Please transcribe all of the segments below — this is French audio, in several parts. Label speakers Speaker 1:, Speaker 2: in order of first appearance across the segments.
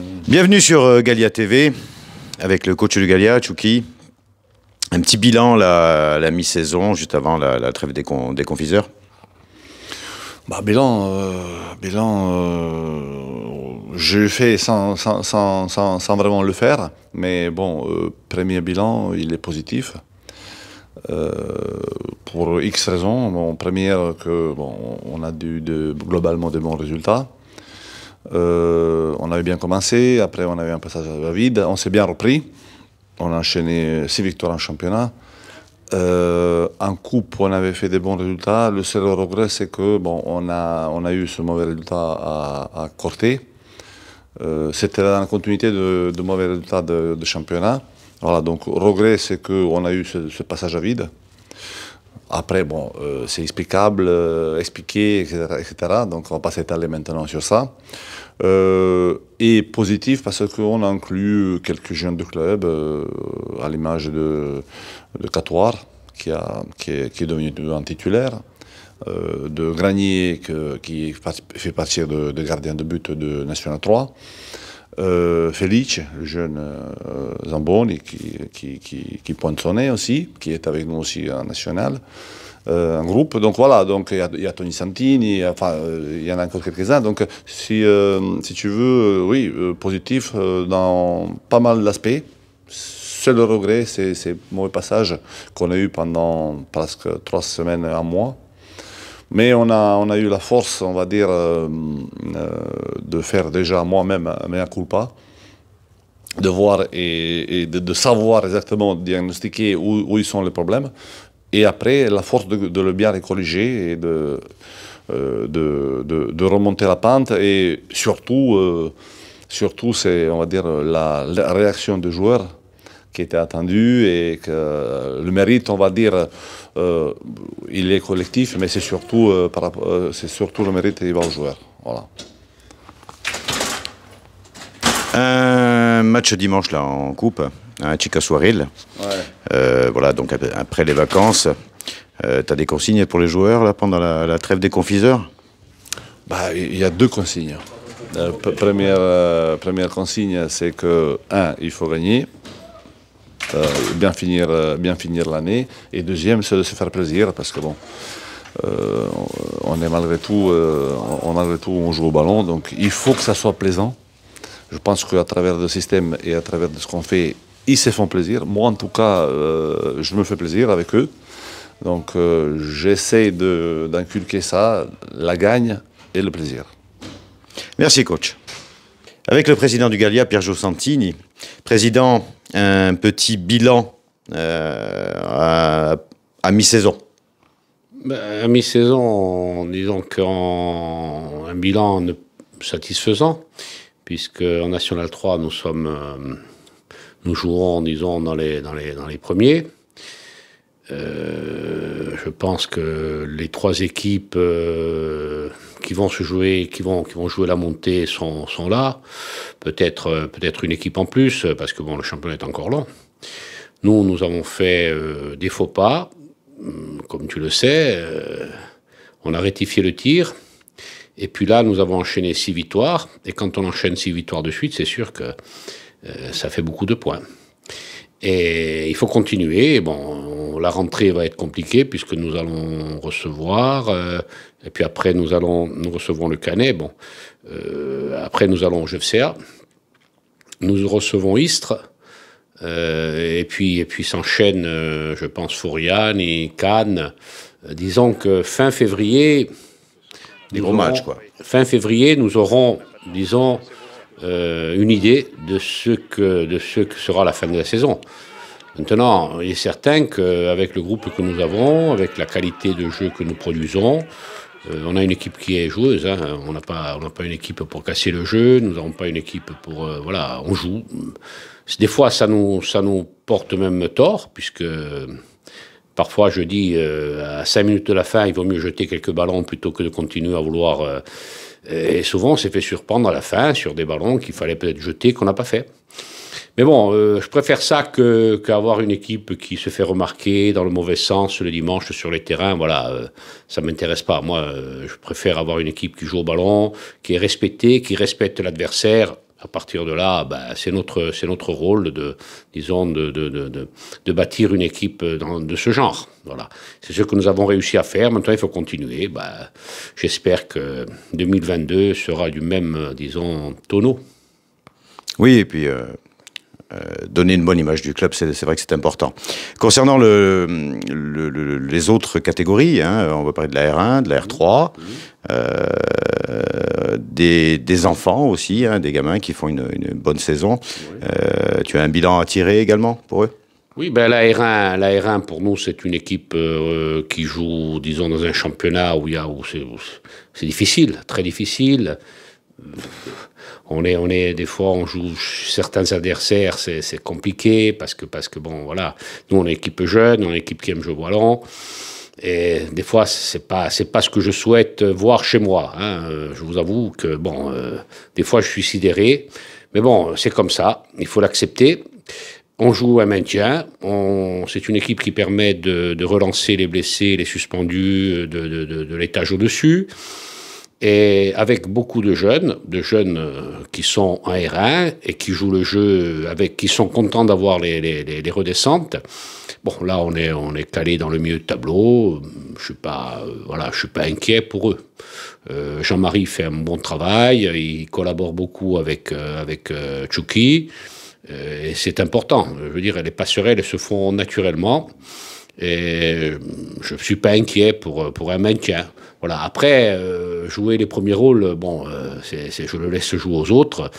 Speaker 1: Bienvenue sur Gallia TV avec le coach du Gallia, Tchouki. Un petit bilan la mi-saison, juste avant la trêve des confiseurs.
Speaker 2: Je fais sans vraiment le faire, mais bon, premier bilan, il est positif. Pour X raisons. Bon, première, on a globalement de bons résultats. On avait bien commencé, après on avait un passage à vide, on s'est bien repris. On a enchaîné 6 victoires en championnat. En coupe, on avait fait des bons résultats. Le seul regret, c'est que on a eu ce mauvais résultat à Corté. C'était dans la continuité de mauvais résultats de championnat. Voilà, donc regret, c'est qu'on a eu ce passage à vide. Après, bon, c'est explicable, expliqué, etc. Donc on va pas s'étaler maintenant sur ça. Et positif parce qu'on a inclus quelques jeunes du club, à l'image de Catoire, qui est devenu un titulaire, de Granier, qui fait partie de gardien de but de National 3, Felice, le jeune Zamboni, qui pointe son nez aussi, qui est avec nous aussi en national. Un groupe, donc voilà, donc il y a Tony Santini, enfin il y en a encore quelques-uns, donc si tu veux, oui, positif dans pas mal d'aspects. Seul regret, c'est ces mauvais passages qu'on a eu pendant presque 3 semaines, un mois. Mais on a eu la force, on va dire, de faire déjà moi-même un mea culpa, de voir et de savoir exactement, diagnostiquer où ils sont les problèmes. Et après, la force de le bien corriger et de remonter la pente. Et surtout, c'est, on va dire, la réaction des joueurs qui était attendue et que le mérite, on va dire, il est collectif, mais c'est surtout, le mérite qui va aux joueurs. Voilà.
Speaker 1: Un match dimanche là en coupe, à Chicasuaril. Ouais. Voilà, donc après les vacances, tu as des consignes pour les joueurs là, pendant la trêve des confiseurs?
Speaker 2: Il y a 2 consignes. Première consigne, c'est que, il faut gagner. Bien finir l'année, et deuxième, c'est de se faire plaisir, parce que bon, on est malgré tout, on joue au ballon, donc il faut que ça soit plaisant. Je pense qu'à travers le système et à travers ce qu'on fait, ils se font plaisir. Moi, en tout cas, je me fais plaisir avec eux. Donc, j'essaie d'inculquer ça, la gagne et le plaisir.
Speaker 1: Merci, coach. Avec le président du Gallia, Piergio Santini. Président, un petit bilan à mi-saison.
Speaker 3: À mi-saison, disons qu'un bilan satisfaisant, puisque en National 3, nous jouerons, disons, dans les premiers. Je pense que les 3 équipes qui vont jouer la montée sont là. Peut-être une équipe en plus, parce que bon, le championnat est encore long. Nous avons fait des faux pas, comme tu le sais. On a rectifié le tir. Et puis là, nous avons enchaîné 6 victoires. Et quand on enchaîne 6 victoires de suite, c'est sûr que ça fait beaucoup de points. Et il faut continuer. Bon, la rentrée va être compliquée puisque nous allons recevoir. Et puis après, nous recevons le Canet. Bon, après, nous allons au GFCA. Nous recevons Istres. Et puis s'enchaîne, je pense, Fouriane et Cannes. Disons que fin février...
Speaker 1: Des gros matchs, quoi.
Speaker 3: Fin février, nous aurons, disons, une idée de ce que sera la fin de la saison. Maintenant, il est certain qu'avec le groupe que nous avons, avec la qualité de jeu que nous produisons, on a une équipe qui est joueuse. Hein. On n'a pas une équipe pour casser le jeu. Nous n'avons pas une équipe pour... voilà, on joue. Des fois, ça nous porte même tort, puisque... Parfois, je dis, à 5 minutes de la fin, il vaut mieux jeter quelques ballons plutôt que de continuer à vouloir... et souvent, on s'est fait surprendre à la fin sur des ballons qu'il fallait peut-être jeter, qu'on n'a pas fait. Mais bon, je préfère ça qu'avoir une équipe qui se fait remarquer dans le mauvais sens le dimanche sur les terrains. Voilà, ça ne m'intéresse pas. Moi, je préfère avoir une équipe qui joue au ballon, qui est respectée, qui respecte l'adversaire. À partir de là, ben, c'est notre rôle disons, de bâtir une équipe de ce genre. Voilà. C'est ce que nous avons réussi à faire. Maintenant, il faut continuer. Ben, j'espère que 2022 sera du même, disons, tonneau.
Speaker 1: Oui, et puis donner une bonne image du club, c'est vrai que c'est important. Concernant les autres catégories, hein, on va parler de la R1, de la R3, des enfants aussi, hein, des gamins qui font une bonne saison. Tu as un bilan à tirer également pour eux?
Speaker 3: Oui, ben la R1 pour nous, c'est une équipe qui joue, disons, dans un championnat où c'est difficile, très difficile. Des fois, on joue certains adversaires, c'est compliqué parce que bon, voilà, nous on est une équipe jeune, on est une équipe qui aime jouer au ballon. Et des fois, c'est pas ce que je souhaite voir chez moi. Hein. Je vous avoue que bon, des fois, je suis sidéré, mais bon, c'est comme ça, il faut l'accepter. On joue un maintien, c'est une équipe qui permet de relancer les blessés, les suspendus de l'étage au-dessus. Et avec beaucoup de jeunes qui sont en R1 et qui jouent le jeu, qui sont contents d'avoir les redescentes. Bon, là, on est calé dans le milieu de tableau. Je suis pas inquiet pour eux. Jean-Marie fait un bon travail. Il collabore beaucoup avec Tchouki. Et c'est important. Je veux dire, les passerelles se font naturellement. Et je ne suis pas inquiet pour un maintien. Voilà. Après, jouer les premiers rôles, bon, je le laisse jouer aux autres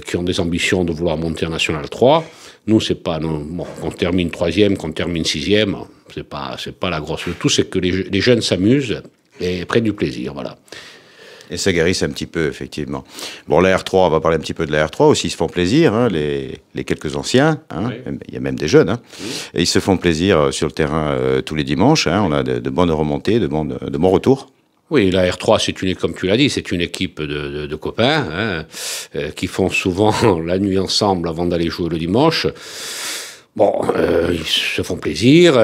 Speaker 3: qui ont des ambitions de vouloir monter en National 3. Nous, c'est pas, bon, qu'on termine 3e, qu'on termine 6e, c'est pas la grosse. Le tout, c'est que les jeunes s'amusent et prennent du plaisir. Voilà.
Speaker 1: Et ça guérisse un petit peu, effectivement. Bon, la R3, on va parler un petit peu de la R3 aussi, ils se font plaisir, hein, les quelques anciens, hein, oui. Il y a même des jeunes, hein, oui. Et ils se font plaisir sur le terrain tous les dimanches, hein, on a de bonnes remontées, de bons retours.
Speaker 3: Oui, la R3, comme tu l'as dit, c'est une équipe de copains hein, qui font souvent la nuit ensemble avant d'aller jouer le dimanche. Bon, ils se font plaisir,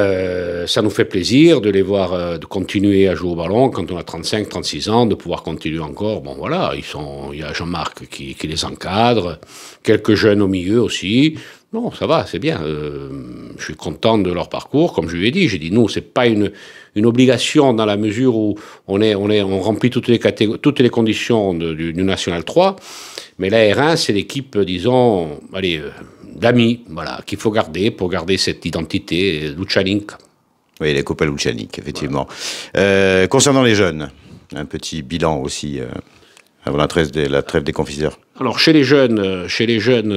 Speaker 3: ça nous fait plaisir de les voir, de continuer à jouer au ballon quand on a 35, 36 ans, de pouvoir continuer encore. Bon, voilà, il y a Jean-Marc qui les encadre, quelques jeunes au milieu aussi. Non, ça va, c'est bien. Je suis content de leur parcours, comme je lui ai dit. J'ai dit, nous, c'est pas une obligation dans la mesure où on remplit toutes les conditions du National 3, mais la R1, c'est l'équipe, disons, allez, d'amis, voilà, qu'il faut garder pour garder cette identité Luchanik.
Speaker 1: Oui, les copains Luchanik, effectivement. Voilà. Concernant les jeunes, un petit bilan aussi avant la trêve des confiseurs.
Speaker 3: Alors, chez les jeunes,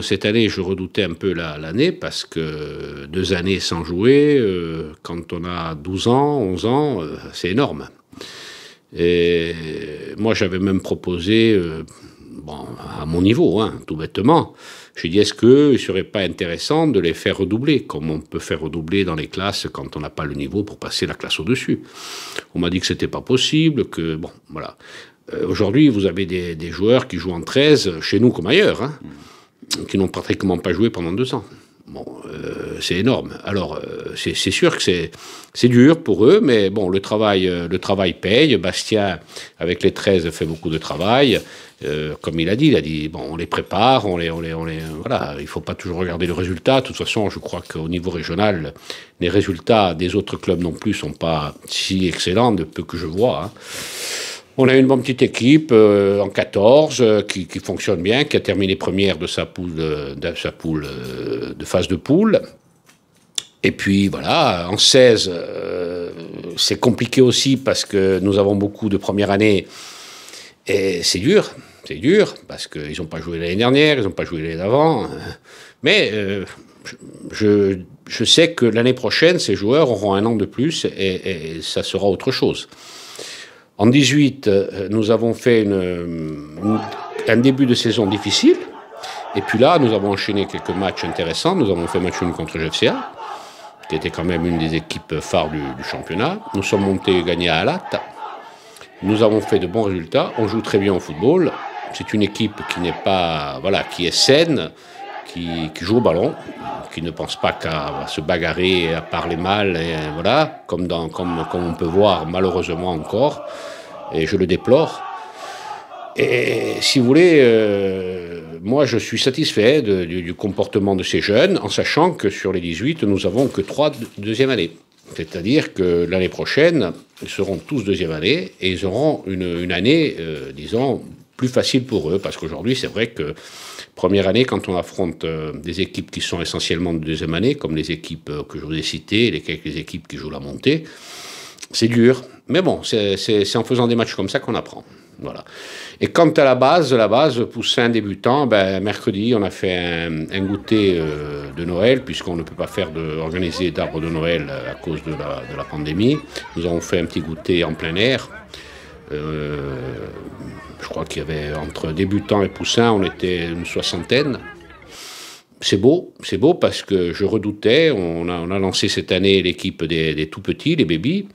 Speaker 3: cette année, je redoutais un peu l'année parce que 2 années sans jouer, quand on a 12 ans, 11 ans, c'est énorme. Et moi, j'avais même proposé, bon, à mon niveau, hein, tout bêtement, j'ai dit, est-ce qu'il ne serait pas intéressant de les faire redoubler, comme on peut faire redoubler dans les classes quand on n'a pas le niveau pour passer la classe au-dessus. On m'a dit que ce n'était pas possible, que, bon, voilà. Aujourd'hui, vous avez des joueurs qui jouent en 13, chez nous comme ailleurs, hein, qui n'ont pratiquement pas joué pendant 2 ans. Bon, c'est énorme. Alors, c'est sûr que c'est dur pour eux, mais bon, le travail paye. Bastien, avec les 13, fait beaucoup de travail. Comme il a dit, bon, on les prépare, voilà, il ne faut pas toujours regarder le résultat. De toute façon, je crois qu'au niveau régional, les résultats des autres clubs non plus ne sont pas si excellents, de peu que je vois, hein. On a une bonne petite équipe en 14 qui fonctionne bien, qui a terminé première de sa poule de phase de poule. Et puis voilà, en 16, c'est compliqué aussi parce que nous avons beaucoup de première année et c'est dur parce qu'ils n'ont pas joué l'année dernière, ils n'ont pas joué l'année d'avant. Mais je sais que l'année prochaine, ces joueurs auront 1 an de plus et ça sera autre chose. En 18, nous avons fait un début de saison difficile. Et puis là, nous avons enchaîné quelques matchs intéressants. Nous avons fait match nul contre GFCA, qui était quand même une des équipes phares du championnat. Nous sommes montés gagner à Alat. Nous avons fait de bons résultats. On joue très bien au football. C'est une équipe qui n'est pas, voilà, qui est saine, qui joue au ballon, qui ne pense pas qu'à se bagarrer, à parler mal, et voilà, comme on peut voir malheureusement encore, et je le déplore. Et si vous voulez, moi, je suis satisfait du comportement de ces jeunes, en sachant que sur les 18, nous n'avons que 3 deuxième année. C'est-à-dire que l'année prochaine, ils seront tous deuxième année et ils auront une année, disons, plus facile pour eux. Parce qu'aujourd'hui, c'est vrai que première année, quand on affronte des équipes qui sont essentiellement de deuxième année, comme les équipes que je vous ai citées, les quelques équipes qui jouent la montée, c'est dur. Mais bon, c'est en faisant des matchs comme ça qu'on apprend. Voilà. Et quant à la base, Poussin débutant, ben, mercredi, on a fait un goûter de Noël, puisqu'on ne peut pas organiser d'arbre de Noël à cause de la pandémie. Nous avons fait un petit goûter en plein air. Je crois qu'il y avait, entre débutants et Poussin, on était une 60aine. C'est beau parce que je redoutais, on a lancé cette année l'équipe des tout-petits, les bébés,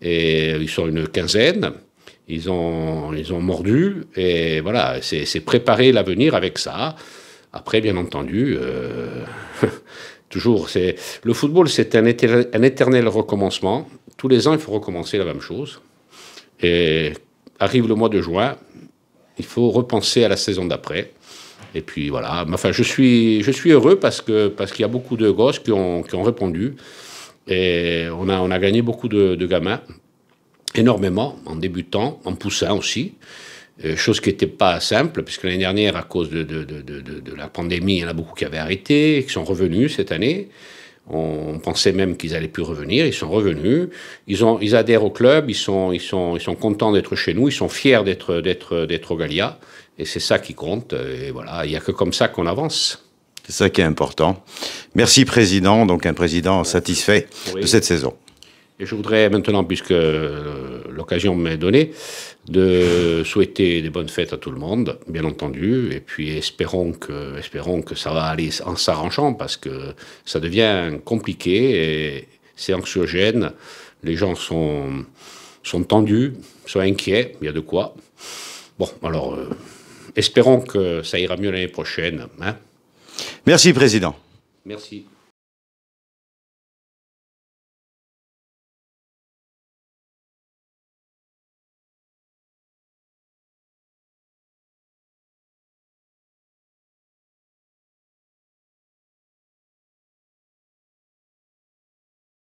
Speaker 3: et ils sont une 15aine. Ils ont mordu, et voilà, c'est préparer l'avenir avec ça. Après, bien entendu, toujours, le football, c'est un éternel recommencement. Tous les ans, il faut recommencer la même chose. Et arrive le mois de juin, il faut repenser à la saison d'après. Et puis voilà, enfin, je suis heureux parce qu'il y a beaucoup de gosses qui ont répondu. Et on a gagné beaucoup de gamins. Énormément, en débutant, en Poussin aussi, chose qui n'était pas simple, puisque l'année dernière, à cause de la pandémie, il y en a beaucoup qui avaient arrêté, qui sont revenus cette année. On pensait même qu'ils n'allaient plus revenir, ils sont revenus, ils adhèrent au club, ils sont contents d'être chez nous, ils sont fiers d'être au Gallia, et c'est ça qui compte, et voilà, il n'y a que comme ça qu'on avance.
Speaker 1: C'est ça qui est important. Merci Président, donc un président satisfait de cette saison.
Speaker 3: Et je voudrais maintenant, puisque l'occasion m'est donnée, de souhaiter des bonnes fêtes à tout le monde, bien entendu, et puis espérons que ça va aller en s'arrangeant, parce que ça devient compliqué et c'est anxiogène. Les gens sont tendus, sont inquiets, il y a de quoi. Bon, alors, espérons que ça ira mieux l'année prochaine. Hein.
Speaker 1: Merci Président.
Speaker 3: Merci.